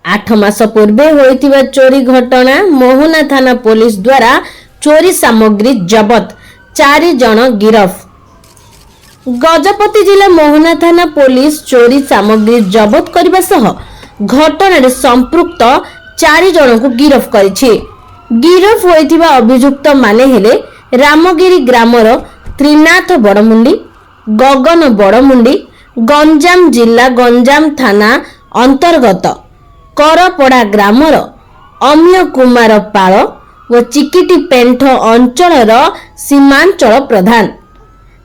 8 मास पूर्वे होइतिबा चोरी घटना मोहना थाना पुलिस द्वारा चोरी सामग्री जबत 4 जन गिरफ। गजपति जिला मोहना थाना पुलिस चोरी सामग्री जबत करबा सह घटना संपृक्त 4 जन को गिरफ करिछि। गिरफ होइतिबा अभियुक्त माने हेले रामगिरी ग्रामर त्रिनाथ बड़मुंडी, गगन बड़मुंडी, गंजाम जिला गंजाम थाना अंतर्गत करपड़ा ग्रामर अम्य कुमार पाल व चिकिटी पेंठ अंचलर सीमांचल प्रधान।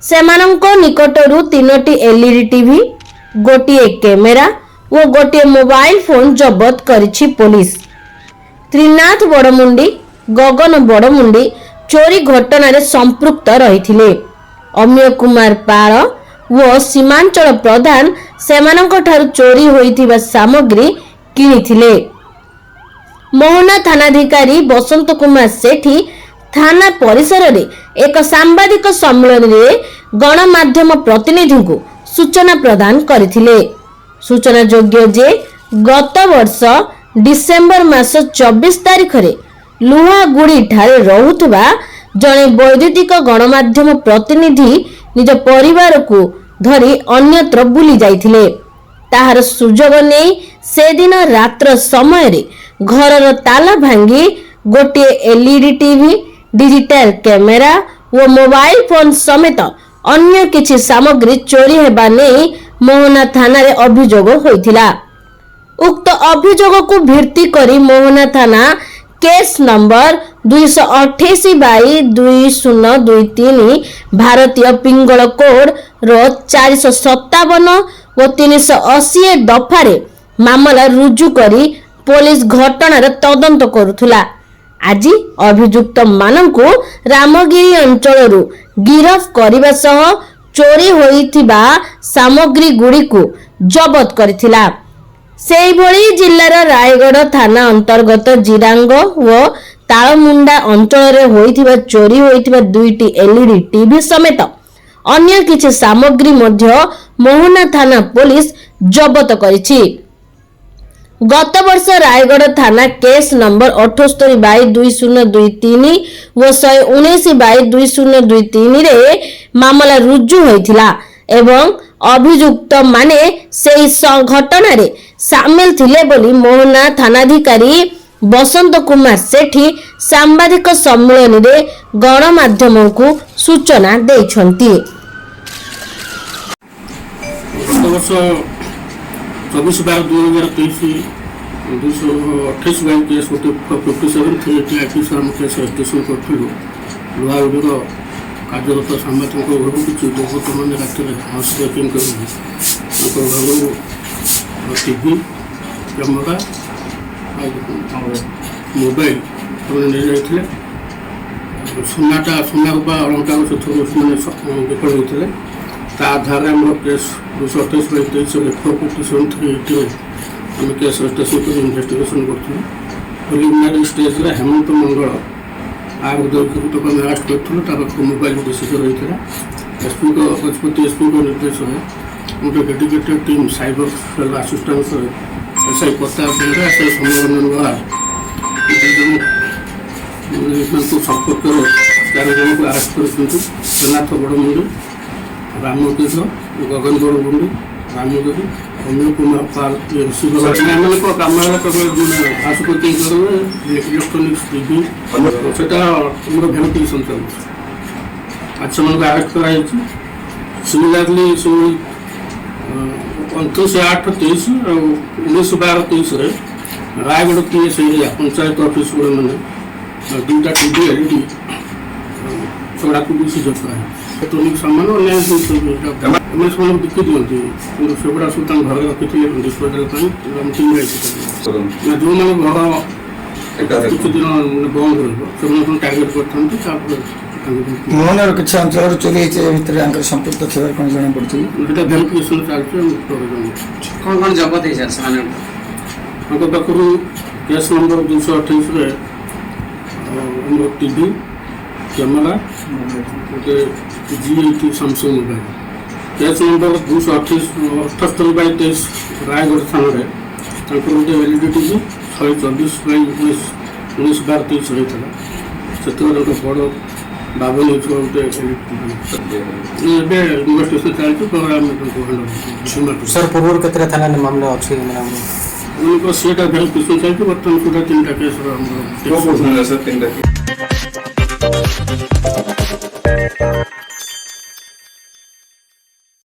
सेमानंको निकटरू 3टी एलईडी टीवी, गोटिए कैमेरा व गोटिए मोबाइल फोन जबत करिछि पुलिस। त्रिनाथ बड़मुंडी, गगन बड़मुंडी चोरी घटना संपृक्त रहिथिले। अम्य कुमार पाल व सीमांचल प्रधान सेमानंको ठारू चोरी होइथिबा सामग्री किनिथिले। मोहना थानाधिकारी बसंत कुमार सेठी थाना परिसर रे एक सांबादिक सम्मेलन रे गणमाध्यम प्रतिनिधि को सूचना प्रदान करथिले। सूचना योग्य जे गत वर्ष डिसेंबर मास 24 तारिख रे लुहागुड़ी ठारे रहुथबा जणे वैद्युतिक गणमाध्यम प्रतिनिधि निज परिवार को धरी अन्यत्र बुली जाइथिले। ताहार सुजोग नै से दिन रात्र समय रे घरर ताला भांगी गोटे एलईडी टीवी, डिजिटल कैमेरा व मोबाइल फोन समेत अन्य किछि सामग्री चोरी हेबा नै मोहना थाना रे अभियोग होइथिला। उक्त अभियोग को भित्ति करी मोहना थाना केस नंबर 228/2023 भारतीय पिंगल कोड रो 457 व 380 दफारे मामला रुजु करी पुलिस घटनार तदंत करुथुला। आज अभियुक्त मानंकु रामगिरी अंचलरू गिरफ करिबा सह चोरी होइथिबा सामग्री गुडी को जबत करथिला। सेही भली जिल्लार रायगढ़ थाना अंतर्गत जिरांग व तालमुंडा अंचल रे होइथिबा चोरी होइथिबा 2टी एलईडी टीवी समेत अन्य किछि सामग्री मध्य मोहना थाना पुलिस जबत करिछि। गत वर्ष रायगढ़ थाना केस नंबर 78/2023 व 119/2023 रे मामला रुजु होइथिला एवं अभियुक्त माने सेही घटना रे सामिल थिले बोली मोहना थानाधिकारी बसंत कुमार सेठी सांबादिक सम्मेलन रे गणमाध्यम को सूचना दैछंती। 24/12/2023 228 केस 57 केस रजिस्ट्रेशन करथिलु। लुहागुड़ीर कार्यरत सांबादिक घर किसी दुर्गत मैंने रास्ते हाउस ब्रेकिंग कर टीवी, कैमेरा, मोबाइल नहीं जाते। सुना रूपा अलंकार से विफल होते आधार आम केस 228/23 आम केस रजिस्ट्रेशन कर इन्वेस्टिगेशन करूँ। प्रिलिमिनारी स्टेज हेमंत मंगल आरोप अरेस्ट करूँ। मोबाइल रिसीव रही एसपी गजपति एसपी निर्देश गोटे dedicated team cyber cell assistance SI Pratap Behera SI Soumyaranjan Bahar संपर्क 4 जन को अरेस्ट कर त्रिनाथ बड़मुंडी, रामगिरी, गगन बड़मुंडी, रामगिरी, अम्य कुमार पाल कम इलेक्ट्रोनिक्स टीवी से भेरिफिकेशन चलती। आज से अरेस्ट कर सिमिलारली 29/8/23 और 19/12/23 Rayagada PS area panchayat office मैंने 2टा टीवी एलईडी चढ़ा को भी सीज कर इलेक्ट्रोनिक सामान अन्य बिकी दिखती से गुड़ा सब घर रखी डिस्पोजल जो घर किसी दिन बंद रही टार्गेट करते। मोहनार किसी अंचल चोरी भितर संपृक्त थे कौन जना पड़ी भेरिफिकेशन चलती। कौन कौन जबत है पाखु केस नंबर 228 टीवी, कैमेरा, गोटे G80 Samsung mobile. Case number 278/23 Raigarh थाना ତାଙ୍କର ଗୋଟେ ଭ୍ୟାଲିଡିଟି ବି 124/19/12/23 ରହିଥିଲା। ସେତେବେଳେ ଗୋଟେ ବଡ଼ ବାବନ ହେଇଥିବା ଗୋଟେ ଏବେ ଇନଭେଷ୍ଟିଗେସନ ଚାଲିଛି। ପରେ ଆମେ ତାଙ୍କୁ सर पूर्व केतरा थाना ने मामला अच्छी मैंने ସେଟା ଭେରିଫିକେସନ ଚାଲିଛି। ବର୍ତ୍ତମାନ ସୁଦ୍ଧା 3ଟା କେସ୍ର ଆମର